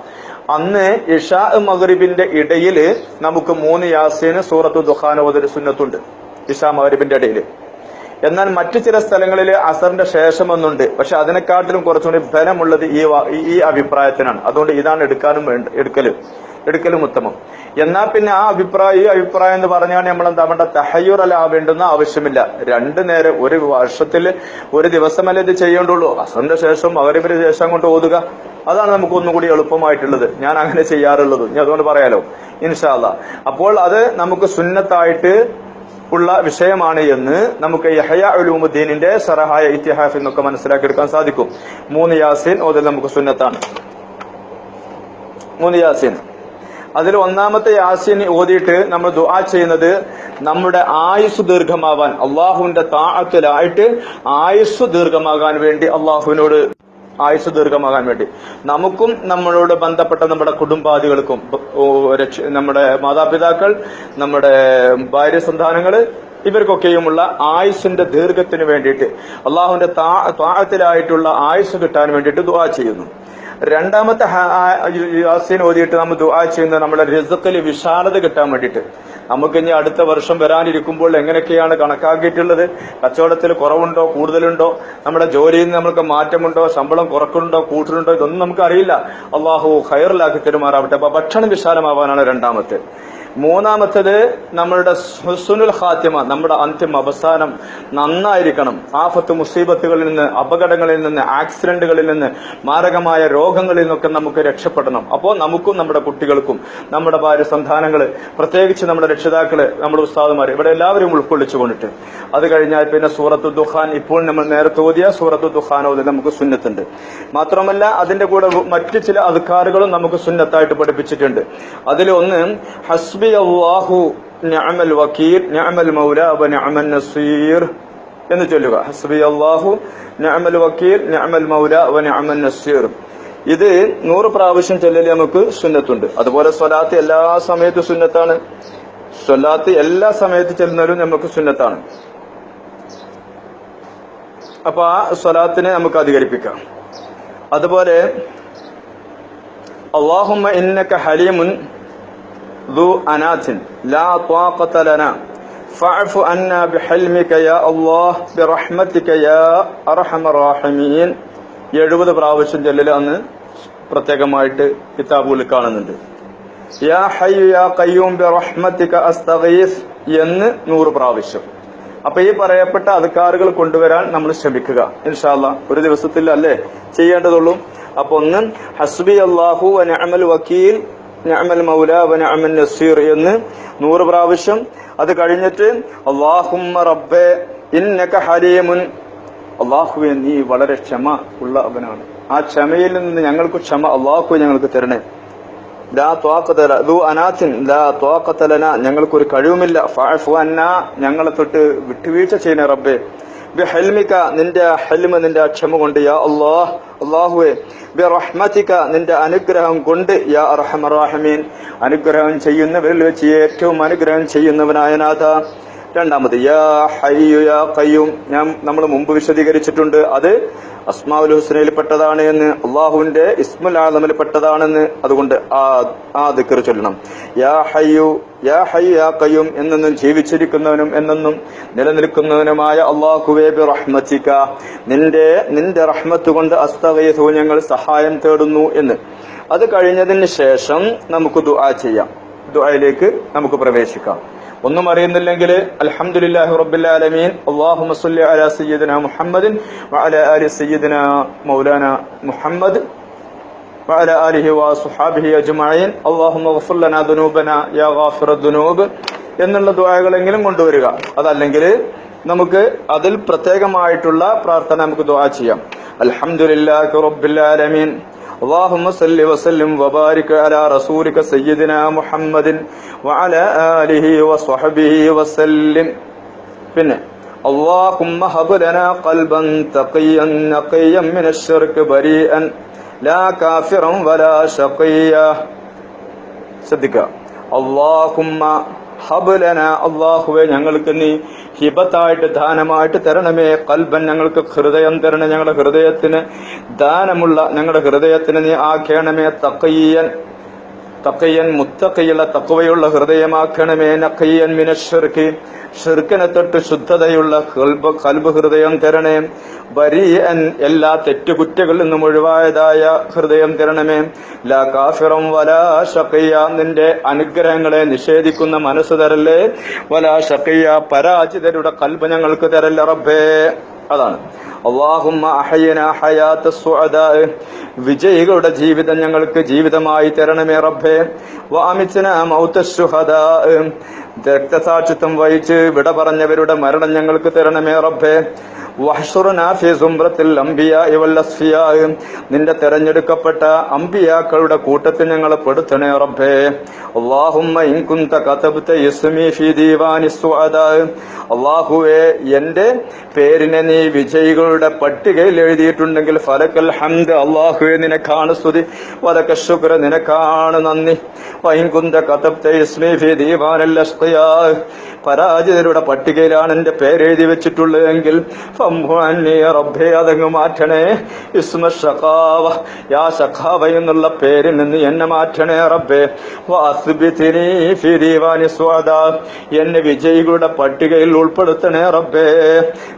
അന്ന് ഇശാ മഗ്രിബിന്റെ ഇടയിൽ നമുക്ക് 3 യാസീൻ സൂറത്തു ദുഖാൻ ഓതൽ സുന്നത്തുണ്ട് ഇശാ മഗ്രിബിന്റെ ഇടയിൽ. എന്നാൽ മറ്റു ചില സ്ഥലങ്ങളിൽ അസറിന്റെ ശേഷം ഒന്നുണ്ട്. പക്ഷെ അതിനെക്കാട്ടിലും കുറച്ചുകൂടി ബലമുള്ളത് ഈ അഭിപ്രായത്തിനാണ്. അതുകൊണ്ട് ഇതാണ് എടുക്കലും ഉത്തമം. എന്നാൽ പിന്നെ ഈ അഭിപ്രായം എന്ന് പറഞ്ഞാൽ നമ്മൾ നമ്മുടെ തഹയ്യുറലാവേണ്ടുന്ന ആവശ്യമില്ല. 2 നേരം ഒരു വർഷത്തിൽ ഒരു ദിവസമല്ലേ ഇത് ചെയ്യേണ്ടുള്ളൂ. അസറിന്റെ ശേഷം മഗ്രിബിന് ശേഷം കൊണ്ട് ഓതുക, അതാണ് നമുക്ക് ഒന്നുകൂടി എളുപ്പമായിട്ടുള്ളത്. ഞാൻ അങ്ങനെ ചെയ്യാറുള്ളത്, ഞാൻ അതുകൊണ്ട് പറയാലോ ഇൻഷാ അല്ലാഹ്. അപ്പോൾ അത് നമുക്ക് സുന്നത്തായിട്ട് ഉള്ള വിഷയമാണ് എന്ന് നമുക്ക് യഹ്യാ ഉലൂമുദ്ദീനിന്റെ ശറഹായ ഇത്തിഹാഫ് എന്നൊക്കെ മനസ്സിലാക്കിയെടുക്കാൻ സാധിക്കും. 3 യാസീൻ ഓതൽ നമുക്ക് സുന്നത്താണ്. 3 യാസീൻ, അതിൽ ഒന്നാമത്തെ യാസീൻ ഓതിയിട്ട് നമ്മൾ ദുആ ചെയ്യുന്നത് നമ്മുടെ ആയുസ് ദീർഘമാവാൻ, അള്ളാഹുവിന്റെ താഅത്തിലായിട്ട് ആയുസ് ദീർഘമാകാൻ വേണ്ടി, അള്ളാഹുവിനോട് ആയുസ് ദീർഘമാകാൻ വേണ്ടി, നമുക്കും നമ്മളോട് ബന്ധപ്പെട്ട നമ്മുടെ കുടുംബാദികൾക്കും, നമ്മുടെ മാതാപിതാക്കൾ, നമ്മുടെ ഭാര്യ സന്താനങ്ങള്, ഇവർക്കൊക്കെയുമുള്ള ആയുസിന്റെ ദീർഘത്തിന് വേണ്ടിയിട്ട്, അള്ളാഹുവിന്റെ താഅത്തിലായിട്ടുള്ള ആയുസ് കിട്ടാൻ വേണ്ടിയിട്ട് ദുആ ചെയ്യുന്നു. രണ്ടാമത്തെ യാസീൻ ഓതിയിട്ട് നമ്മൾ ദുആ ചെയ്യുന്നത് നമ്മുടെ റിസ്ഖിൽ വിശാലത കിട്ടാൻ വേണ്ടിയിട്ട്. നമുക്ക് ഇനി അടുത്ത വർഷം വരാനിരിക്കുമ്പോൾ എങ്ങനെയൊക്കെയാണ് കണക്കാക്കിയിട്ടുള്ളത്, കച്ചവടത്തിൽ കുറവുണ്ടോ കൂടുതലുണ്ടോ, നമ്മുടെ ജോലിയിൽ നിന്ന് നമുക്ക് മാറ്റമുണ്ടോ, ശമ്പളം കുറക്കുന്നുണ്ടോ കൂട്ടുന്നുണ്ടോ, ഇതൊന്നും നമുക്ക് അറിയില്ല. അള്ളാഹു ഖൈറിലാക്കി തെരുമാറാവട്ടെ. അപ്പൊ ഭക്ഷണം വിശാലമാവാനാണ് രണ്ടാമത്തെ. മൂന്നാമത്തേത് നമ്മളുടെ ഹുസ്നുൽ ഖാത്തിമ, നമ്മുടെ അന്തിമ അവസാനം നന്നായിരിക്കണം. ആഫത്ത് മുസീബത്തുകളിൽ നിന്ന്, അപകടങ്ങളിൽ നിന്ന്, ആക്സിഡന്റുകളിൽ നിന്ന്, മാരകമായ രോഗങ്ങളിൽ നിന്നൊക്കെ നമുക്ക് രക്ഷപ്പെടണം. അപ്പോൾ നമുക്കും നമ്മുടെ കുട്ടികൾക്കും, നമ്മുടെ ഭാര്യ സന്താനങ്ങള്, പ്രത്യേകിച്ച് നമ്മുടെ രക്ഷിതാക്കള്, നമ്മുടെ ഉസ്താദുമാര്, ഇവിടെ എല്ലാവരും ഉൾക്കൊള്ളിച്ചുകൊണ്ടിട്ട്. അത് കഴിഞ്ഞാൽ പിന്നെ സൂറത്തു ദുഖാൻ, ഇപ്പോൾ നമ്മൾ നേരത്തെ ഓതിയ സൂറത്തു ദുഖാൻ ഓതി നമുക്ക് സുന്നത്തുണ്ട്. മാത്രമല്ല അതിന്റെ കൂടെ മറ്റു ചില അദ്കാറുകളും നമുക്ക് സുന്നത്തായിട്ട് പഠിപ്പിച്ചിട്ടുണ്ട്. അതിലൊന്ന് ഹസ്ബി അല്ലാഹു നിഅമൽ വകീൽ നിഅമൽ മൗലാ വ നിഅമൻ നസീർ എന്ന് ചൊല്ലുക. ഹസ്ബി അല്ലാഹു നിഅമൽ വകീൽ നിഅമൽ മൗലാ വ നിഅമൻ നസീർ. ഇത് 100 പ്രാവശ്യം ചൊല്ലൽ നമുക്ക് സുന്നത്തുണ്ട്. അതുപോലെ സ്വലാത്ത് എല്ലാ സമയത്തും സുന്നത്താണ്. സ്വലാത്ത് എല്ലാ സമയത്ത് ചെല്ലുന്നവരും നമുക്ക് സുന്നത്താണ്. അപ്പൊ ആ സ്വലാത്തിനെ നമുക്ക് അധികരിപ്പിക്കാം. അതുപോലെ അല്ലാഹുമ്മ ഇന്നക ഹലീമുൻ ذو أنات لا طاقة لنا فاعف عنا بحلمك يا الله برحمتك يا أرحم الراحمين 70 പ്രാവശ്യം ചൊല്ലൽ അന്ന് പ്രത്യേകമായിട്ട് കിതാബുകളിൽ കാണുന്നുണ്ട്. യാ ഹയ്യു യാ ഖയ്യൂം ബിറഹ്മതിക അസ്തഗീസ് എന്ന് 100 പ്രാവശ്യം. അപ്പൊ ഈ പറയപ്പെട്ട അദ്കാറുകൾ കൊണ്ടുവരാൻ നമ്മൾ ശ്രമിക്കുക. ഇൻഷാ അല്ലാഹ് ഒരു ദിവസത്തിൽ അല്ലേ ചെയ്യേണ്ടതുള്ളൂ. അപ്പൊ ഒന്ന് ഹസ്ബി അല്ലാഹു വ നിഅമൽ വകീൽ നിഅമൽ മൗലാ വ നിഅമൻ നസീർ എന്ന് 100 പ്രാവശ്യം. അത് കഴിഞ്ഞിട്ട് അല്ലാഹുമ്മ റബ്ബേ ഇന്നക ഹലീമുൻ, അല്ലാഹുവേ നീ വളരെ ക്ഷമ ഉള്ളവനാണ്, ആ ക്ഷമയിൽ നിന്ന് ഞങ്ങൾക്ക് ക്ഷമ അല്ലാഹു ഞങ്ങൾക്ക് തരണേ. ലാ ത്വാഖത ലനാ ദു അനാത്തിൻ ലാ ത്വാഖത ലനാ, ഞങ്ങൾക്കൊരു കഴിവുമില്ല. ഫഅഫു അന്നാ, ഞങ്ങളെ തൊട്ട് വിട്ടുവീഴ്ച ചെയ്യണേ റബ്ബേ. ബിഹൽമിക, നിന്റെ ഹൽമ, നിന്റെ ക്ഷമ കൊണ്ട്. യാ അല്ലാഹ്, അല്ലാഹുവേ. ബിറഹ്മതിക, നിന്റെ അനുഗ്രഹം കൊണ്ട്. യാ അർഹമർ റഹീമീൻ, അനുഗ്രഹം ചെയ്യുന്നവരിൽ വെച്ച് ഏറ്റവും അനുഗ്രഹം ചെയ്യുന്നവനായ നാഥ. രണ്ടാമത് യാ ഹയ്യു യാ ഖയ്യൂം, നമ്മൾ മുമ്പ് വിശദീകരിച്ചിട്ടുണ്ട്. അത് അസ്മാഉൽ ഹുസ്നയിൽ പെട്ടതാണ് എന്ന്, അള്ളാഹുവിന്റെ ഇസ്മുൽ ആദമിൽ പെട്ടതാണെന്ന്. അതുകൊണ്ട് ആ ദിക്ർ ചൊല്ലണം. യാ ഹയ്യു യാ ഹയ്യു യാ ഖയ്യൂം, എന്നെന്നും ജീവിച്ചിരിക്കുന്നവനും എന്നെന്നും നിലനിൽക്കുന്നവനുമായ അല്ലാഹുവേ ബിറഹ്മതിക, നിന്റെ റഹ്മത്ത് കൊണ്ട് അസ്തഗീസു, ഞങ്ങൾ സഹായം തേടുന്നു എന്ന്. അത് കഴിഞ്ഞതിന് ശേഷം നമുക്ക് ദുആ ചെയ്യാം. ദുആയിലേക്ക് നമുക്ക് പ്രവേശിക്കാം. ഒന്നും അറിയുന്നില്ലെങ്കിൽ അൽഹംദുലില്ലാഹി റബ്ബിൽ ആലമീൻ അല്ലാഹുമ്മ സ്വല്ലി അലാ സയ്യിദിനാ മുഹമ്മദിൻ വഅലാ ആലി സയ്യിദിനാ മൗലാനാ മുഹമ്മദ് വഅലാ ആലിഹി വസ്വഹാബിഹി അജ്മഈൻ അല്ലാഹുമ്മ ഗ്ഫിർ ലനാ ദുനൂബനാ യാ ഗാഫിറദ് ദുനൂബ് എന്നുള്ള ദുആകളെങ്കിലും കൊണ്ടുവരിക. അതല്ലെങ്കിൽ നമുക്ക് അതിൽ പ്രത്യേകമായിട്ടുള്ള പ്രാർത്ഥന നമുക്ക് ദുആ ചെയ്യാം. അൽഹംദുലില്ലാഹി റബ്ബിൽ ആലമീൻ اللهم صل وسلم وبارك على رسولك سيدنا محمد وعلى آله وصحبه وسلم. പിന്നെ اللهم هب لنا قلبا تقيا نقيا من الشرك بريئا لا كافرا ولا شقيا. ശ്രദ്ധിക്കുക. اللهم ഹബ് ലനാ, അല്ലാഹുവേ ഞങ്ങൾക്ക് നീ ഹിബത്തായിട്ട് ദാനമായിട്ട് തരണമേ. ഖൽബൻ, ഞങ്ങൾക്ക് ഹൃദയം തരണേ, ഞങ്ങളുടെ ഹൃദയത്തിന് ദാനമുള്ള ഞങ്ങളുടെ ഹൃദയത്തിന് നീ ആക്കണമേ. തഖിയൻ മുത്തഖിയുള്ള തഖ്വയുള്ള ഹൃദയമാക്കണമേ. നഖിയൻ മിനശ്ശിർക്ക്, ഷിർക്കിനെ തൊട്ട് ശുദ്ധതയുള്ള ഖൽബ് ഹൃദയം തരണേ. ബരീഅൻ, എല്ലാ തെറ്റുകുറ്റകളിൽ നിന്നും ഒഴിവായതായ ഹൃദയം തരണമേ. ലാ കാഫിറൻ വലാ ഷഖിയ, നിന്റെ അനുഗ്രഹങ്ങളെ നിഷേധിക്കുന്ന മനസ്സ് തരല്ലേ. വലാ ഷഖിയ, പരാജിതരുടെ ഖൽബ് ഞങ്ങൾക്ക് തരല്ലേ റബ്ബേ. അതാണ്. അല്ലാഹുമ്മ അഹ്യിനാ ഹയാത്ത സുഅദാ, വിജയികളുടെ ജീവിതം ഞങ്ങൾക്ക് ജീവിതമായി തരണമേ റബ്ബേ. വഅമിത്നാ മൗത ശുഹദാ, രക്തസാക്ഷിത്വം വഹിച്ച് വിട പറഞ്ഞവരുടെ മരണം ഞങ്ങൾക്ക് തരണമേ റബ്ബേ. വഹ്ശുർനാ ഫീ സുംറത്തിൽ അംബിയാഇ വൽ അസ്ഫിയാ, നിന്റെ തെരഞ്ഞെടുക്കപ്പെട്ട അംബിയാക്കളുടെ കൂട്ടത്തിൽ ഞങ്ങളെ പെടുത്തണേ റബ്ബേ. അല്ലാഹുമ്മ ഇൻ കുൻത കതബ്ത ഇസ്മി ഫീ ദീവാനി സുഅദാ, അല്ലാഹുവേ എന്റെ പേരിനെ നീ വിജയികളുടെ പട്ടികയിൽ എഴുതിയിട്ടുണ്ടെങ്കിൽ ഫലക്കൽ ഹംദ്, അല്ലാഹുവേ നിനക്കാണ് സ്തുതി, വലക ശുക്ർ, നിനക്കാണ് നന്ദി. വഇൻ കുൻത കതബ്ത ഇസ്മി ഫീ ദീവാനിൽ അഷ്ഖിയാ, പരാജിതരുടെ പട്ടികയിലാണ് എന്റെ പേര് എഴുതി വെച്ചിട്ടുള്ളതെങ്കിൽ റബ്ബേ അതങ്ങ് മാറ്റണേ. ഇസ്മ ഷഖാവ, യാ ഷഖാവ എന്നുള്ള പേരിൽ നിന്ന് എന്നെ മാറ്റണേ റബ്ബേ. വഅസ്ബിത്നി ഫീ ദീവാനി സുഅദാ, എന്നെ വിജയികളുടെ പട്ടികയിൽ ഉൾപ്പെടുത്തണേ റബ്ബേ.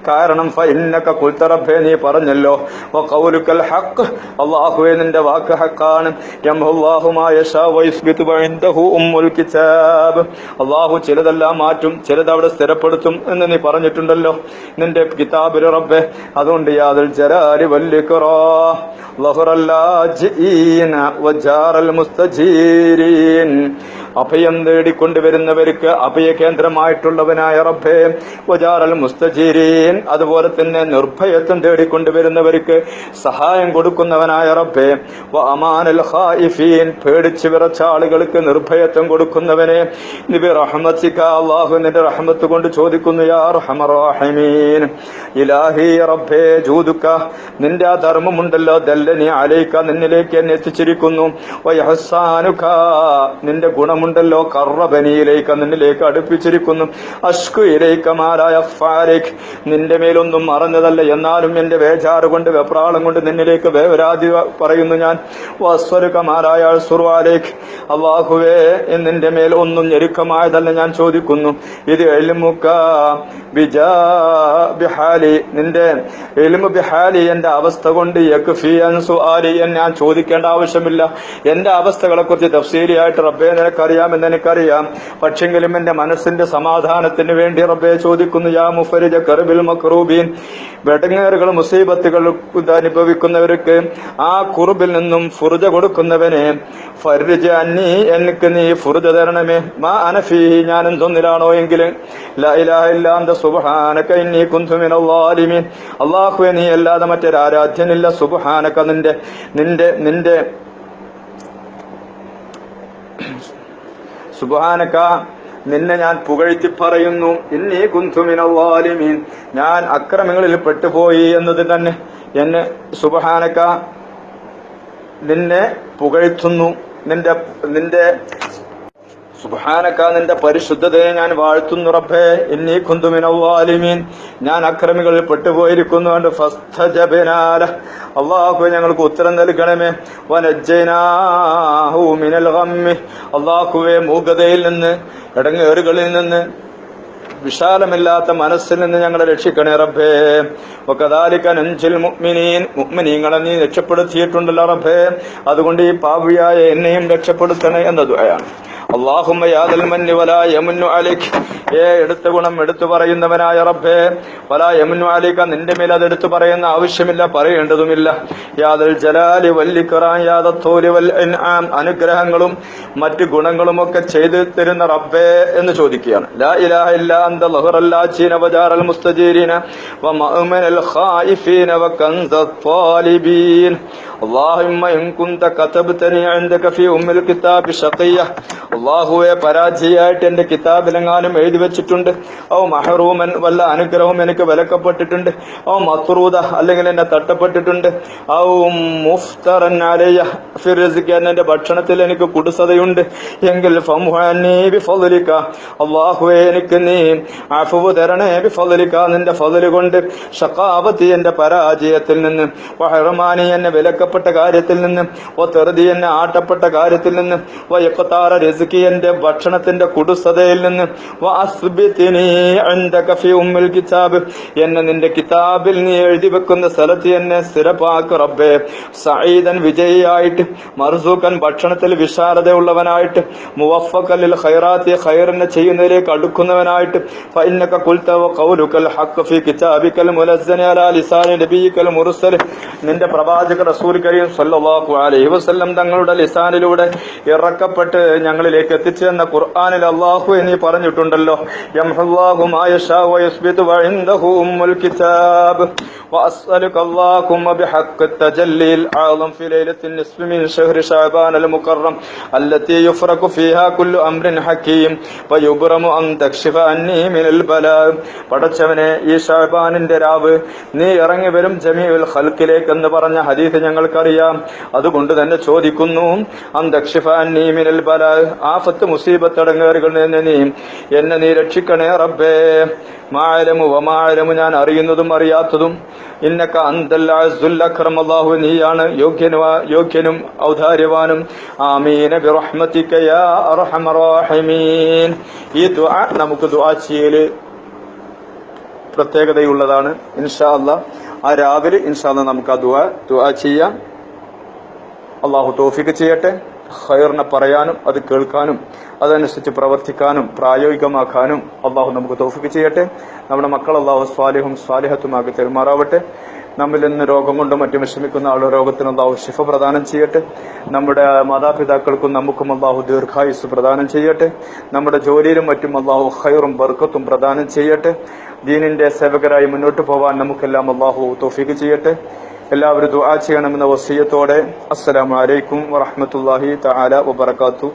കാരണം ഫഇന്നക ഖുൽത, റബ്ബേ നീ പറഞ്ഞല്ലോ, വഖൗലുകൽ ഹഖ്, അല്ലാഹുവേ നിന്റെ വാക്ക് ഹഖാണ്. യംഹുല്ലാഹു മാ യശാ വയസ്ബിതു വഇൻദഹു ഉമ്മുൽ കിതാബ്, അല്ലാഹു ചിലതെല്ലാം മാറ്റും, ചിലത് അവിടെ സ്ഥിരപ്പെടുത്തും എന്ന് നീ പറഞ്ഞിട്ടുണ്ടല്ലോ നിന്റെ കിതാബിൽ റബ്ബേ. അതുകൊണ്ട് യാദൽ ജലാലി വൽ ഇക്റാം ലഹറൽ ലാജിഈന വജാറൽ മുസ്തജീരീൻ, അഭയം തേടിക്കൊണ്ടുവരുന്നവർക്ക് അഭയ കേന്ദ്രമായിട്ടുള്ളവനായ റബ്ബേ. വജാറൽ മുസ്തജീരീൻ, അതുപോലെ തന്നെ നിർഭയത്വം തേടിക്കൊണ്ടുവരുന്നവർക്ക് സഹായം കൊടുക്കുന്നവനായ റബ്ബേ. വ അമാനൽ ഖായിഫീൻ, പേടിച്ചു വിറച്ച ആളുകൾക്ക് നിർഭയത്വം കൊടുക്കുന്നവനെ. നബി റഹ്മത്തിക, അല്ലാഹു നിന്റെ റഹ്മത്ത് കൊണ്ട് ചോദിക്കുന്നു, യാ അർഹമർ റഹീമീൻ. ഇലാഹി റബ്ബേ ജൂദുക, നിന്റെ ആ ധർമ്മമുണ്ടല്ലോ, ദല്ലനി അലൈക, നിന്നിലേക്ക് എന്നെ എത്തിച്ചിരിക്കുന്നു. വയഹ്സാനുക, നിന്റെ ഗുണമുണ്ടല്ലോ, കർറബനിയിലേക്ക്, നിന്നിലേക്ക് അടുപ്പിച്ചിരിക്കുന്നു. അഷ്കു ഇലൈക മാലാ യഖ്ഫാലിക്, നിന്റെ മേലൊന്നും മറഞ്ഞതല്ല, എന്നാലും എന്റെ വേജാറ് കൊണ്ട് വെപ്രാളം കൊണ്ട് നിന്നിലേക്ക് വേവരാതി പറയുന്നു ഞാൻ. വസ്വലുക മാലാ യസ്റു അലൈക്, അല്ലാഹുവേ നിന്റെ മേൽ ഒന്നും ഞെരുക്കമായതല്ല ഞാൻ ചോദിക്കുന്നു. ഇത് ഇൽമുക ബിഹാലി, നിന്റെ ഇൽമു ബിഹാലി, എന്റെ അവസ്ഥ കൊണ്ട് യക്ഫി അൻ സുആലി, ഞാൻ ചോദിക്കേണ്ട ആവശ്യമില്ല. എന്റെ അവസ്ഥകളെ കുറിച്ച് തഫ്സീലിയായിട്ട് റബ്ബേ നിനക്കറിയാമെന്ന് എനിക്കറിയാം. പക്ഷെങ്കിലും എന്റെ മനസ്സിന്റെ സമാധാനത്തിന് വേണ്ടി റബ്ബേ ചോദിക്കുന്നു. യാ മുഫരിജ കർബിൽ മക്റൂബീൻ, വെടങ്ങേറുകൾ മുസീബത്തുകൾ അനുഭവിക്കുന്നവർക്ക് ആ കുറുബിൽ നിന്നും ഫുർജ കൊടുക്കുന്നവനെ. ഫർജ അന്നി, എനിക്ക് നീ ഫുർജ തരണമേ. മാ അനഫീ, ഞാൻ എന്തൊന്നിലാണോ എങ്കിലും. ലാ ഇലാഹ ഇല്ലാ അൻത സുബ്ഹാനക ഇന്നി കുൻതു മിനൽ ളാലിമീൻ, അല്ലാഹുവേ നീ അല്ലാതെ മറ്റൊരാരാധ്യനില്ല. സുബ്ഹാനക, നിന്റെ സുബ്ഹാനക, നിന്നെ ഞാൻ പുകഴ്ത്തി പറയുന്നു. ഇന്നി കുൻതു മിനൽ ളാലിമീൻ, ഞാൻ അക്രമങ്ങളിൽ പെട്ടുപോയി എന്നത് തന്നെ. എന്നെ സുബ്ഹാനക, നിന്നെ പുകഴ്ത്തുന്നു. നിന്റെ സുബ്ഹാനക, നിന്റെ പരിശുദ്ധതയെ ഞാൻ വാഴ്ത്തുന്നു റബ്ബേ. ഇന്നി കുന്തു മിനൽ ളാലിമീൻ, ഞാൻ അക്രമികളിൽ പെട്ടുപോയിരിക്കുന്നു. ഫസ്തജബ്നാല, അല്ലാഹു ഞങ്ങൾക്ക് ഉത്തരം നൽകണമേ. വനജ്ജൈനാഹു മിനൽ ഗമ്മി, അല്ലാഹുവേ മൂകതയിൽ നിന്ന്, ഇടങ്ങേറുകളിൽ നിന്ന്, വിശാലമില്ലാത്ത മനസ്സിൽ നിന്ന് ഞങ്ങളെ രക്ഷിക്കണേ റബ്ബേ. വകദാലിക നൻജിൽ മുഅ്മിനീൻ, മുഅ്മിനീങ്ങളെ നീ രക്ഷപ്പെടുത്തിയിട്ടുണ്ടല്ലോ റബ്ബേ. അതുകൊണ്ട് ഈ പാപിയായ എന്നെയും രക്ഷപ്പെടുത്തണേ എന്ന ദുആയാണ്. അല്ലാഹുമ്മ യാ ദൽ മന്നി വലാ യമുന്നു അലൈക്, എടുത്ത ഗുണം എടുത്തു പറയുന്നവനായ റബ്ബേ. വലാ യമുന്നു അലൈക, നിന്റെ മേൽ അത് എടുത്തു പറയുന്ന ആവശ്യമില്ല, പറയേണ്ടതുമില്ല. യാ ദൽ ജലാലി വൽ ഇക്റാം യാ ദത്തൂരി വൽ ഇൻആം, അനുഗ്രഹങ്ങളും മറ്റു ഗുണങ്ങളും ഒക്കെ ചെയ്തു തരുന്ന റബ്ബേ എന്ന് ചോദിക്കുകയാണ്. ലാ ഇലാഹ ഇല്ലാ അൻത ലഹറൽ ലാജീന വജാറൽ മുസ്തജീരീന വമഅ്മനൽ ഖായിഫീന വകൻസൽ ത്വാലിബീൻ. അല്ലാഹുമ്മ ഇൻ കുൻത കതബ്തനി ഇൻദക ഫീ ഉമ്മിൽ കിതാബി ഷഖിയ്യ, അല്ലാഹുവേ പരാജയായിട്ട് എന്റെ കിതാബിലെങ്ങാനും എഴുതി വെച്ചിട്ടുണ്ട്. ഔ മഹറൂമൻ, വല്ല അനുഗ്രഹവും എനിക്ക് വിലക്കപ്പെട്ടിട്ടുണ്ട്. ഔ മത്റൂദ, അല്ലെങ്കിൽ എന്നെ തട്ടപ്പെട്ടിട്ടുണ്ട്. ഔ മുഫ്തറൻ അലയ്യ ഫി റിസ്ഖി, എന്റെ ഭക്ഷണത്തിൽ എനിക്ക് കുടുസതയുണ്ട് എങ്കിൽ ഫംഹനി ബിഫളിക, അല്ലാഹുവേ എനിക്ക് നീ അഫ്വ തരണേ. ബിഫളിക, നിന്റെ ഫള് കൊണ്ട്. ഷഖാവതി, എന്റെ പരാജയത്തിൽ നിന്ന്. വഹറമാനി, എന്നെ വിലക്കപ്പെട്ട കാര്യത്തിൽ നിന്ന്. വതർദി, എന്നെ ആട്ടപ്പെട്ട കാര്യത്തിൽ നിന്ന്. വയഖ്താറ റിസ്ഖി, റിസ്കി എന്റെ ഭക്ഷണത്തിന്റെ കുടുസതയിൽ നിന്ന് വഅസ്ബിത്നി ഇൻദക ഫീ ഉമ്മിൽ കിതാബ് എന്നെ നിന്റെ കിതാബിൽ നീ എഴുതി വെക്കുന്ന സ്ഥലത്ത് എന്നെ സ്ഥിരപ്പാക്ക് റബ്ബേ. സഈദൻ വിജയിയായിട്ട്, മർസൂഖൻ ഭക്ഷണത്തിൽ വിശാലതയുള്ളവനായിട്ട്, മുവഫഖൻ ലിൽ ഖൈറാത്തി ഖൈറിനെ ചെയ്യുന്നതിലേക്ക് അടുക്കുന്നവനായിട്ട്, ഫഇന്നക ഖുൽത വഖൗലുകൽ ഹഖ് ഫീ കിതാബികൽ മുനസ്സൽ അലാ ലിസാനി നബിയികൽ മുർസൽ നിന്റെ പ്രവാചക റസൂൽ കരീം സല്ലല്ലാഹു അലൈഹി വസല്ലം തങ്ങളുടെ ലിസാനിലൂടെ ഇറക്കപ്പെട്ട് ഞങ്ങളിലേക്ക് എത്തിച്ചെന്ന ഖുർആനിൽ അല്ലാഹു നീ പറഞ്ഞിട്ടുണ്ടല്ലോ, യംഹുല്ലാഹു മാ യശാ വയസ്ബിതു വഇൻദഹു ഉമ്മുൽ കിതാബ് വഅസ്അലുക അല്ലാഹുമ്മ ബിഹഖ് التجلي العظيم في ليلة النصف من شهر شعبان المكرم التي يفرق فيها كل أمر حكيم ويبرم أن تكشف عني من البلاء. പടച്ചവനെ, ഈ ഷഅബാനിന്റെ രാവ് നീ ഇറങ്ങി വരും ജമീഉൽ ഖൽഖിലേക്ക് എന്ന് പറഞ്ഞ ഹദീസ് ഞങ്ങൾക്കറിയാം. അതുകൊണ്ട് തന്നെ ചോദിക്കുന്നു, അൻ തക്ഷിഫ അന്നി മിനൽ ബലാ, ആഫത്ത് മുസീബത്ത് അടങ്ങേറുകളിൽ നിന്ന് എന്നെ നീ രക്ഷിക്കണേ റബ്ബേ. മാഅലമു വമാഅലമു, ഞാൻ അറിയുന്നതും അറിയാത്തതും. ഇന്നക അൻതൽ അസ്സുൽ അക്രം, അല്ലാഹു നീയാണ് യോഗ്യനും ഔദാര്യവാനും. ആമീൻ ബിറഹ്മതിക യാ അർഹമർ റഹീമീൻ. ഈ ദുആ നമുക്ക് ദുആ ചെയ്യല് പ്രത്യേകതയുള്ളതാണ്. ഇൻഷാ അല്ലാഹ് ആ രാവിലെ ഇൻഷാ അല്ലാഹ് നമുക്ക് ആ ദുആ ചെയ്യാം. അല്ലാഹു തൗഫീഖ് ചെയ്യട്ടെ. ഖൈറിനെ പറയാനും അത് കേൾക്കാനും അതനുസരിച്ച് പ്രവർത്തിക്കാനും പ്രായോഗികമാക്കാനും അള്ളാഹു നമുക്ക് തൗഫീഖ് ചെയ്യട്ടെ. നമ്മുടെ മക്കൾ അള്ളാഹു സ്വാലിഹും സ്വാലിഹത്തുമാക്കി തെരുമാറാവട്ടെ. നമ്മിൽ നിന്ന് രോഗം കൊണ്ട് മറ്റും വിഷമിക്കുന്ന ആളുടെ രോഗത്തിന് അള്ളാഹു ശിഫ പ്രദാനം ചെയ്യട്ടെ. നമ്മുടെ മാതാപിതാക്കൾക്കും നമുക്കും അള്ളാഹു ദീർഘായുസ് പ്രദാനം ചെയ്യട്ടെ. നമ്മുടെ ജോലിയിലും മറ്റും അള്ളാഹു ഖൈറും ബർക്കത്തും പ്രദാനം ചെയ്യട്ടെ. ദീനിന്റെ സേവകരായി മുന്നോട്ട് പോവാൻ നമുക്കെല്ലാം അള്ളാഹു തൗഫീഖ് ചെയ്യട്ടെ. എല്ലാവരും ദുആ ചെയ്യണമെന്ന വസിയത്തോടെ അസ്സലാമു അലൈക്കും വറഹ്മത്തുള്ളാഹി തആല വബറകാതുഹു.